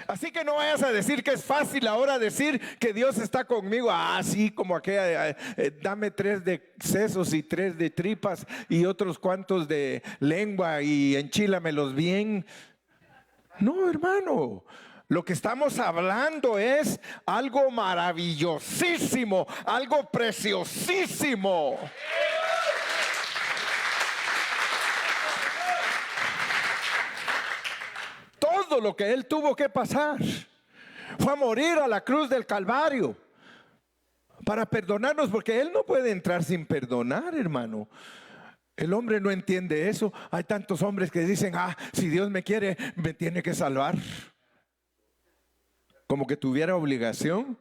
Así que no vayas a decir que es fácil ahora decir que Dios está conmigo. Así como aquella, dame 3 de sesos y 3 de tripas y otros cuantos de lengua y enchílamelos bien. No, hermano. Lo que estamos hablando es algo maravillosísimo, algo preciosísimo. Todo lo que Él tuvo que pasar fue a morir a la cruz del Calvario para perdonarnos, porque Él no puede entrar sin perdonar, hermano. El hombre no entiende eso. Hay tantos hombres que dicen, si Dios me quiere, me tiene que salvar. Como que tuviera obligación.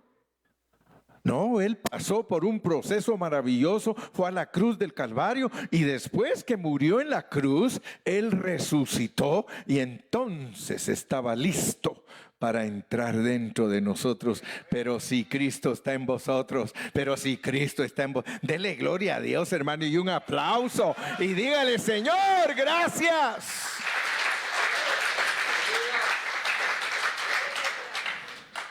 No, Él pasó por un proceso maravilloso, fue a la cruz del Calvario y después que murió en la cruz, Él resucitó y entonces estaba listo para entrar dentro de nosotros. Pero si Cristo está en vosotros, pero si Cristo está en vosotros, dele gloria a Dios, hermano, y un aplauso y dígale, Señor, gracias.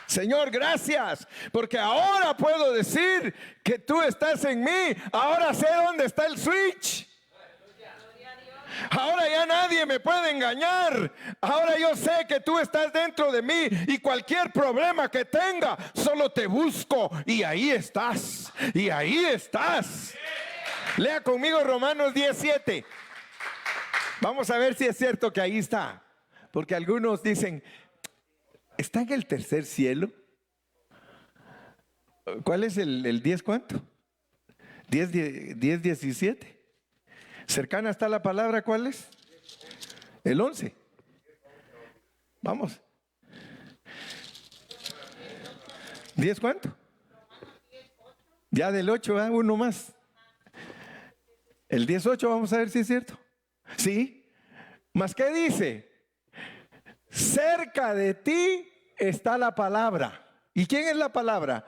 Señor, gracias, porque ahora puedo decir que tú estás en mí. Ahora sé dónde está el switch. Ahora ya nadie me puede engañar. Ahora yo sé que tú estás dentro de mí y cualquier problema que tenga, solo te busco y ahí estás. Y ahí estás. Lea conmigo Romanos 10:7. Vamos a ver si es cierto que ahí está. Porque algunos dicen, ¿está en el tercer cielo? ¿Cuál es el 10 cuánto? 10:17. Cercana está la palabra, ¿cuál es? El 11. Vamos. ¿10 cuánto? Ya del 8, uno más. El 10:8, vamos a ver si es cierto. Sí. ¿Más qué dice? Cerca de ti está la palabra. ¿Y quién es la palabra?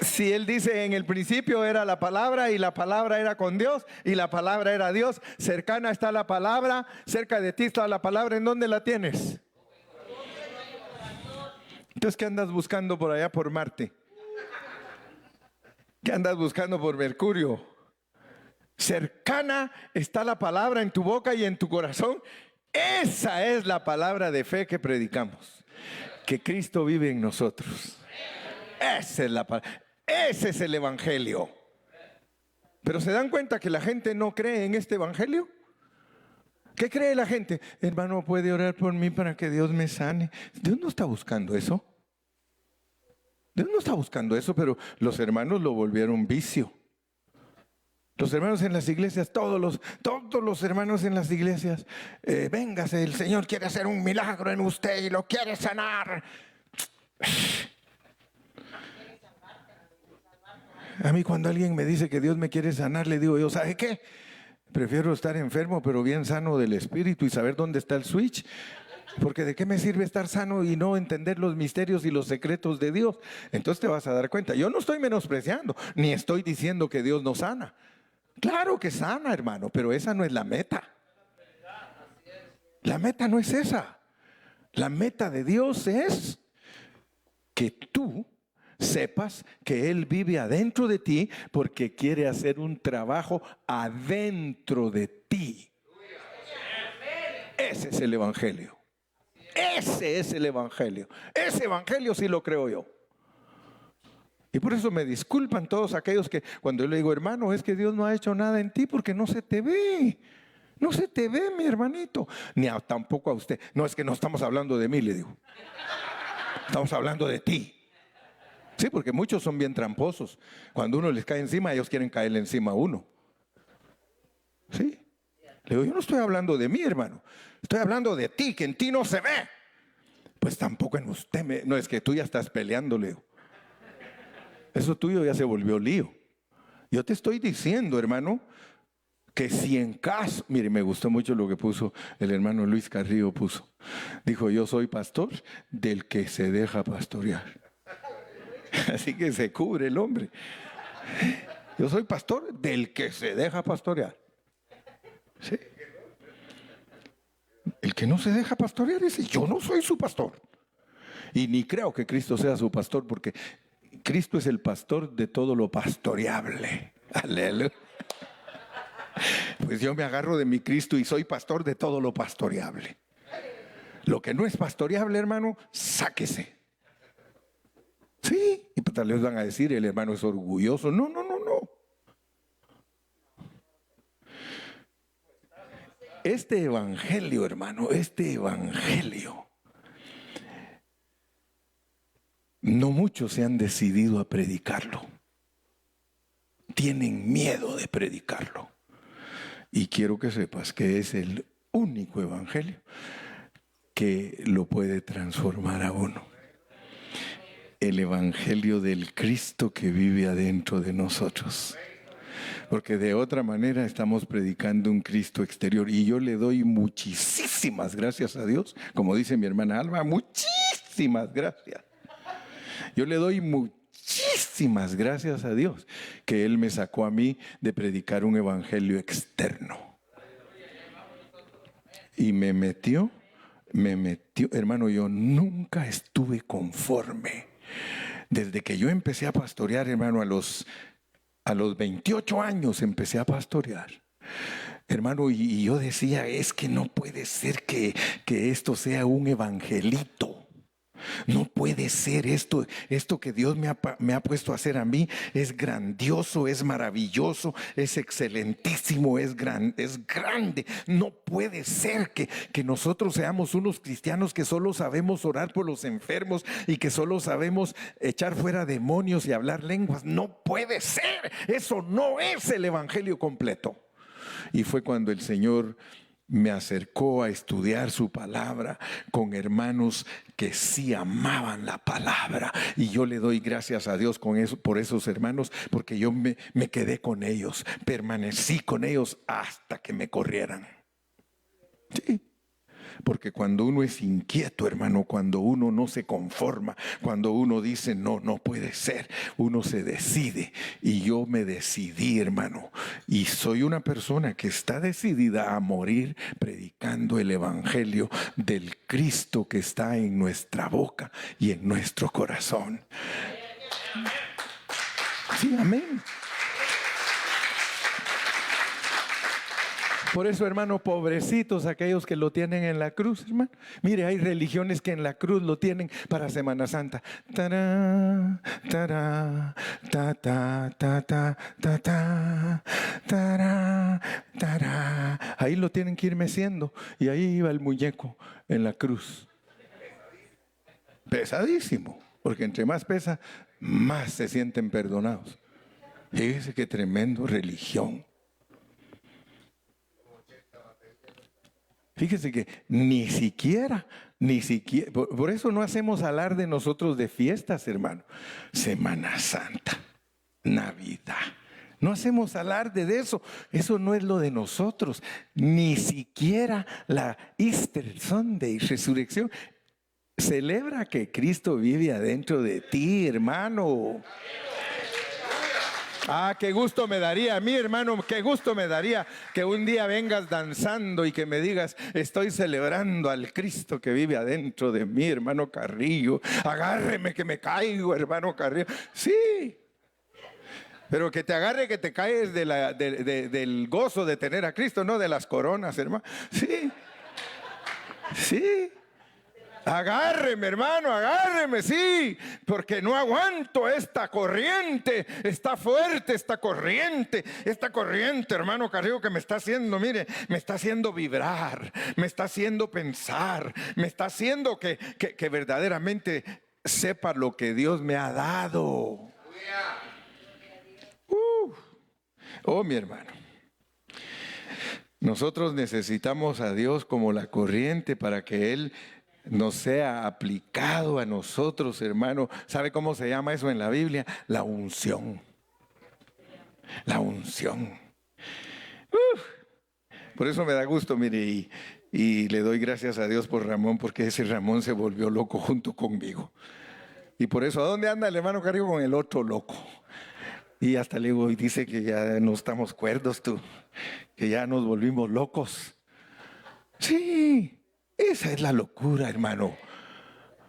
Si Él dice en el principio era la palabra y la palabra era con Dios y la palabra era Dios, cercana está la palabra, cerca de ti está la palabra, ¿en dónde la tienes? Entonces, ¿qué andas buscando por allá por Marte? ¿Qué andas buscando por Mercurio? Cercana está la palabra en tu boca y en tu corazón. Esa es la palabra de fe que predicamos, que Cristo vive en nosotros. Esa es la palabra. Ese es el evangelio. Pero ¿se dan cuenta que la gente no cree en este evangelio? ¿Qué cree la gente? Hermano, ¿puede orar por mí para que Dios me sane? Dios no está buscando eso. Dios no está buscando eso, pero los hermanos lo volvieron vicio. Los hermanos en las iglesias, todos los hermanos en las iglesias, véngase, el Señor quiere hacer un milagro en usted y lo quiere sanar. A mí cuando alguien me dice que Dios me quiere sanar, le digo yo, ¿sabe qué? Prefiero estar enfermo pero bien sano del espíritu y saber dónde está el switch. Porque ¿de qué me sirve estar sano y no entender los misterios y los secretos de Dios? Entonces te vas a dar cuenta. Yo no estoy menospreciando, ni estoy diciendo que Dios no sana. Claro que sana, hermano, pero esa no es la meta. La meta no es esa. La meta de Dios es que tú sepas que Él vive adentro de ti porque quiere hacer un trabajo adentro de ti. Ese es el evangelio. Ese es el evangelio. Ese evangelio sí lo creo yo. Y por eso me disculpan todos aquellos que cuando yo le digo, hermano, es que Dios no ha hecho nada en ti porque no se te ve. No se te ve, mi hermanito. Ni tampoco a usted. No, es que no estamos hablando de mí, le digo. Estamos hablando de ti. Sí, porque muchos son bien tramposos. Cuando uno les cae encima, ellos quieren caerle encima a uno. Sí. Le digo, yo no estoy hablando de mí, hermano. Estoy hablando de ti, que en ti no se ve. Pues tampoco en usted. No, es que tú ya estás peleando, Leo. Eso tuyo ya se volvió lío. Yo te estoy diciendo, hermano, que si en caso, mire, me gustó mucho lo que puso el hermano Luis Carrillo, dijo, yo soy pastor del que se deja pastorear. Así que se cubre el hombre. Yo soy pastor del que se deja pastorear. ¿Sí? El que no se deja pastorear dice, yo no soy su pastor. Y ni creo que Cristo sea su pastor, porque Cristo es el pastor de todo lo pastoreable. Aleluya. Pues yo me agarro de mi Cristo y soy pastor de todo lo pastoreable. Lo que no es pastoreable, hermano, sáquese. Sí, y tal vez van a decir, el hermano es orgulloso. No, no, no, no. Este evangelio, hermano, no muchos se han decidido a predicarlo. Tienen miedo de predicarlo. Y quiero que sepas que es el único evangelio que lo puede transformar a uno. El evangelio del Cristo que vive adentro de nosotros. Porque de otra manera estamos predicando un Cristo exterior. Y yo le doy muchísimas gracias a Dios. Como dice mi hermana Alba, muchísimas gracias. Yo le doy muchísimas gracias a Dios que Él me sacó a mí de predicar un evangelio externo. Y me metió, hermano, yo nunca estuve conforme. Desde que yo empecé a pastorear, hermano, a los 28 años empecé a pastorear. Hermano, y yo decía, es que no puede ser que esto sea un evangelito. No puede ser esto que Dios me ha puesto a hacer a mí. Es grandioso, es maravilloso, es excelentísimo, es grande. No puede ser que nosotros seamos unos cristianos que solo sabemos orar por los enfermos y que solo sabemos echar fuera demonios y hablar lenguas. No puede ser. Eso no es el evangelio completo. Y fue cuando el Señor me acercó a estudiar su palabra con hermanos que sí amaban la palabra. Y yo le doy gracias a Dios por esos hermanos, porque yo me quedé con ellos, permanecí con ellos hasta que me corrieran. Sí. Porque cuando uno es inquieto, hermano, cuando uno no se conforma, cuando uno dice no puede ser, uno se decide. Y yo me decidí, hermano, y soy una persona que está decidida a morir predicando el evangelio del Cristo que está en nuestra boca y en nuestro corazón. Sí, amén. Por eso, hermano, pobrecitos aquellos que lo tienen en la cruz, hermano. Mire, hay religiones que en la cruz lo tienen para Semana Santa. Tará, tará, ta, ta, ta, ta, ta, ta, tará, tará. Ahí lo tienen que ir meciendo. Y ahí iba el muñeco en la cruz. Pesadísimo. Porque entre más pesa, más se sienten perdonados. Fíjese qué tremendo religión. Fíjese que ni siquiera, por eso no hacemos alarde nosotros de fiestas, hermano. Semana Santa, Navidad. No hacemos alarde de eso. Eso no es lo de nosotros. Ni siquiera la Easter Sunday, resurrección, celebra que Cristo vive adentro de ti, hermano. Ah, qué gusto me daría a mí, hermano, qué gusto me daría que un día vengas danzando y que me digas, estoy celebrando al Cristo que vive adentro de mí, hermano Carrillo. Agárreme que me caigo, hermano Carrillo. Sí, pero que te agarre que te caes del gozo de tener a Cristo, no de las coronas, hermano. Sí, sí. Agárreme, hermano, agárreme, sí, porque no aguanto esta corriente. Está fuerte esta corriente, hermano Carrillo, que me está haciendo, mire, me está haciendo vibrar, me está haciendo pensar, me está haciendo que verdaderamente sepa lo que Dios me ha dado. Oh, mi hermano. Nosotros necesitamos a Dios como la corriente para que Él nos sea aplicado a nosotros, hermano. ¿Sabe cómo se llama eso en la Biblia? La unción. La unción. Por eso me da gusto, mire, y le doy gracias a Dios por Ramón, porque ese Ramón se volvió loco junto conmigo. Y por eso, ¿a dónde anda el hermano Carrillo con el otro loco? Y hasta luego, y dice que ya no estamos cuerdos tú, que ya nos volvimos locos. Sí, esa es la locura, hermano.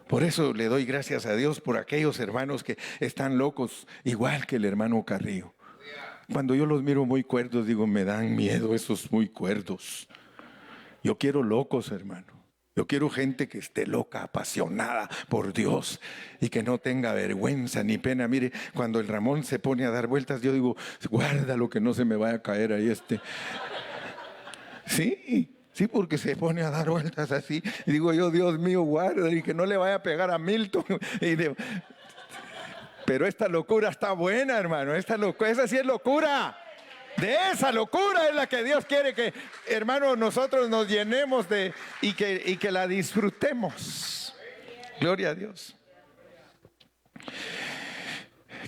Por eso le doy gracias a Dios por aquellos hermanos que están locos, igual que el hermano Carrillo. Cuando yo los miro muy cuerdos, digo, me dan miedo esos muy cuerdos. Yo quiero locos, hermano. Yo quiero gente que esté loca, apasionada por Dios y que no tenga vergüenza ni pena. Mire, cuando el Ramón se pone a dar vueltas, yo digo, guárdalo que no se me vaya a caer ahí Sí, sí, porque se pone a dar vueltas así. Y digo yo, Dios mío, guarda y que no le vaya a pegar a Milton. Pero esta locura está buena, hermano. Esa sí es locura. De esa locura es la que Dios quiere que, hermano, nosotros nos llenemos y que la disfrutemos. Gloria a Dios.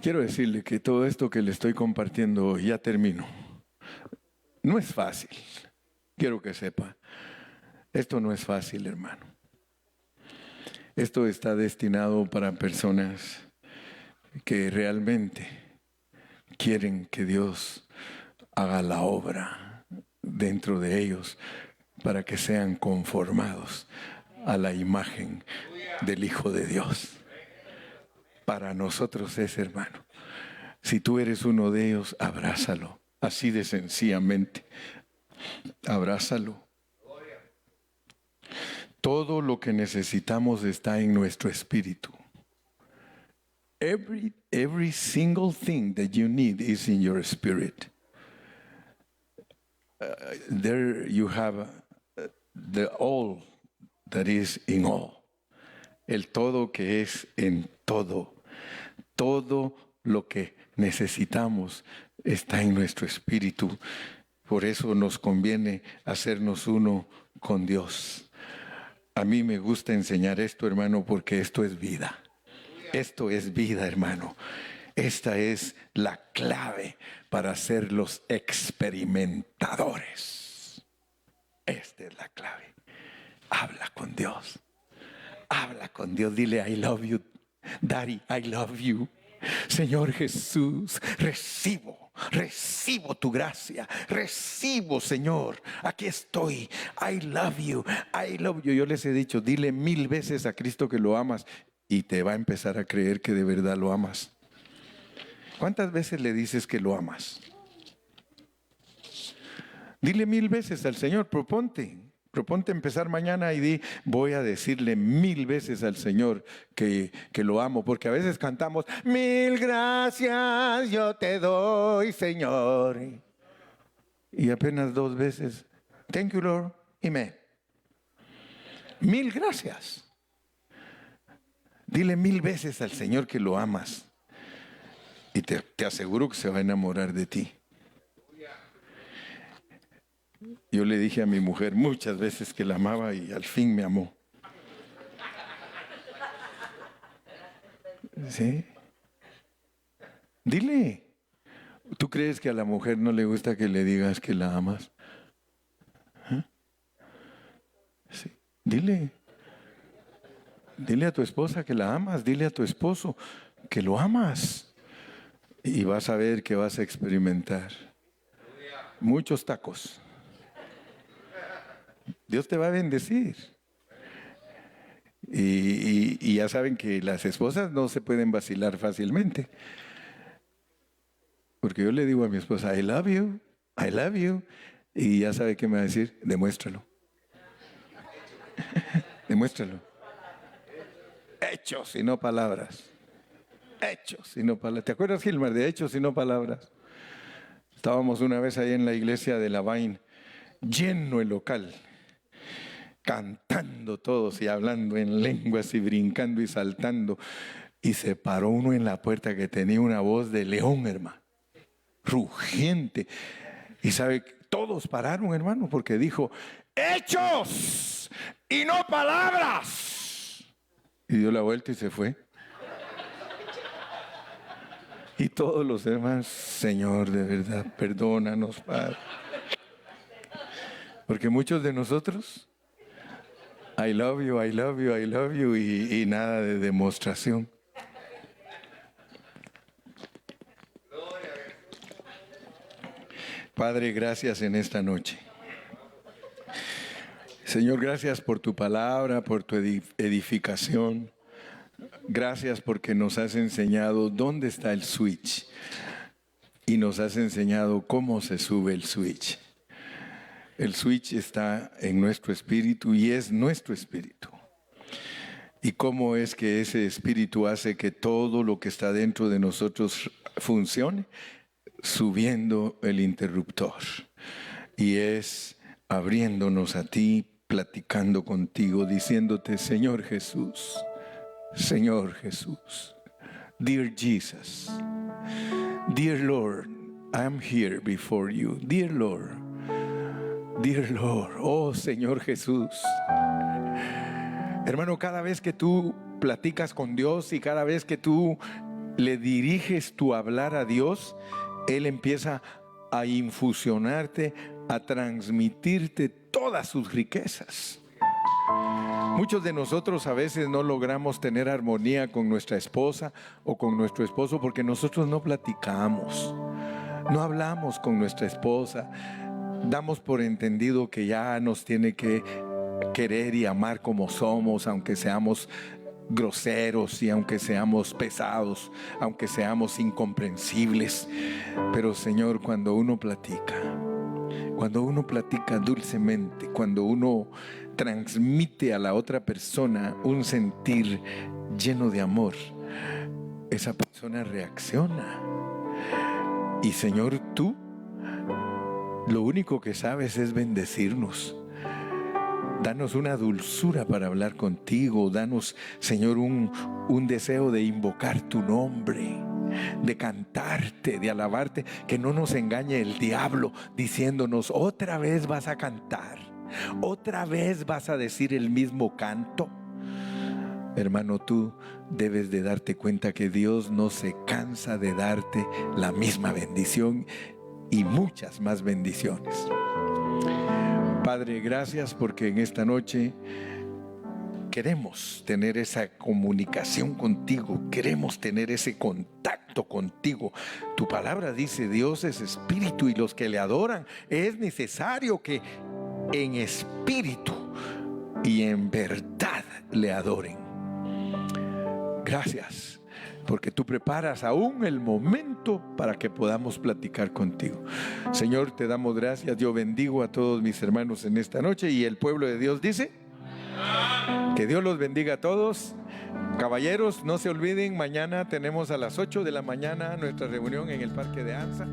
Quiero decirle que todo esto que le estoy compartiendo hoy, ya termino. No es fácil. Quiero que sepa. Esto no es fácil, hermano. Esto está destinado para personas que realmente quieren que Dios haga la obra dentro de ellos para que sean conformados a la imagen del Hijo de Dios. Para nosotros es, hermano. Si tú eres uno de ellos, abrázalo, así de sencillamente. Abrázalo. Todo lo que necesitamos está en nuestro espíritu. Every single thing that you need is in your spirit. There you have the all that is in all. El todo que es en todo. Todo lo que necesitamos está en nuestro espíritu. Por eso nos conviene hacernos uno con Dios. A mí me gusta enseñar esto, hermano, porque esto es vida. Esto es vida, hermano. Esta es la clave para ser los experimentadores. Esta es la clave. Habla con Dios. Habla con Dios. Dile, I love you. Daddy, I love you. Señor Jesús, recibo tu gracia. Recibo, Señor. Aquí estoy. I love you. I love you. Yo les he dicho, dile 1000 veces a Cristo que lo amas y te va a empezar a creer que de verdad lo amas. ¿Cuántas veces le dices que lo amas? Dile 1000 veces al Señor, proponte empezar mañana y voy a decirle 1000 veces al Señor que lo amo, porque a veces cantamos, 1000 gracias yo te doy, Señor. Y apenas 2 veces, thank you, Lord, amen. 1000 gracias. Dile 1000 veces al Señor que lo amas. Y te aseguro que se va a enamorar de ti. Yo le dije a mi mujer muchas veces que la amaba y al fin me amó. ¿Sí? Dile. ¿Tú crees que a la mujer no le gusta que le digas que la amas? ¿Eh? Sí. Dile. Dile a tu esposa que la amas. Dile a tu esposo que lo amas. Y vas a ver que vas a experimentar muchos tacos. Dios te va a bendecir. Y ya saben que las esposas no se pueden vacilar fácilmente. Porque yo le digo a mi esposa, I love you, I love you. Y ya sabe qué me va a decir, demuéstralo. Demuéstralo. Hechos y no palabras. Hechos y no palabras. ¿Te acuerdas, Gilmar, de hechos y no palabras? Estábamos una vez ahí en la iglesia de La Vaina, lleno el local, cantando todos y hablando en lenguas y brincando y saltando. Y se paró uno en la puerta que tenía una voz de león, hermano, rugiente. Y sabe, Todos pararon, hermano, porque dijo, hechos y no palabras. Y dio la vuelta y se fue. Y todos los demás, Señor, de verdad, perdónanos, Padre. Porque muchos de nosotros, I love you, I love you, I love you, y nada de demostración. Padre, gracias en esta noche. Señor, gracias por tu palabra, por tu edificación. Gracias porque nos has enseñado dónde está el switch y nos has enseñado cómo se sube el switch. El switch está en nuestro espíritu y es nuestro espíritu. ¿Y cómo es que ese espíritu hace que todo lo que está dentro de nosotros funcione? Subiendo el interruptor. Y es abriéndonos a ti, platicando contigo, diciéndote, Señor Jesús, Señor Jesús, dear Jesus, dear Lord, I'm here before you, dear Lord, oh Señor Jesús. Hermano, cada vez que tú platicas con Dios y cada vez que tú le diriges tu hablar a Dios, Él empieza a infusionarte, a transmitirte todas sus riquezas. Muchos de nosotros a veces no logramos tener armonía con nuestra esposa o con nuestro esposo porque nosotros no platicamos, no hablamos con nuestra esposa, damos por entendido que ya nos tiene que querer y amar como somos, aunque seamos groseros y aunque seamos pesados, aunque seamos incomprensibles. Pero Señor, cuando uno platica dulcemente, cuando uno transmite a la otra persona un sentir lleno de amor, esa persona reacciona. Y Señor, tú lo único que sabes es bendecirnos. Danos una dulzura para hablar contigo. Danos, Señor, un deseo de invocar tu nombre, de cantarte, de alabarte. Que no nos engañe el diablo diciéndonos, otra vez vas a cantar, otra vez vas a decir el mismo canto. Hermano, tú debes de darte cuenta que Dios no se cansa de darte la misma bendición y muchas más bendiciones. Padre, gracias porque en esta noche queremos tener esa comunicación contigo, queremos tener ese contacto contigo. Tu palabra dice, Dios es espíritu y los que le adoran es necesario que en espíritu y en verdad le adoren. Gracias, porque tú preparas aún el momento para que podamos platicar contigo. Señor, te damos gracias. Yo bendigo a todos mis hermanos en esta noche y el pueblo de Dios dice, que Dios los bendiga a todos. Caballeros, no se olviden, mañana tenemos a las 8 de la mañana nuestra reunión en el Parque de Anza.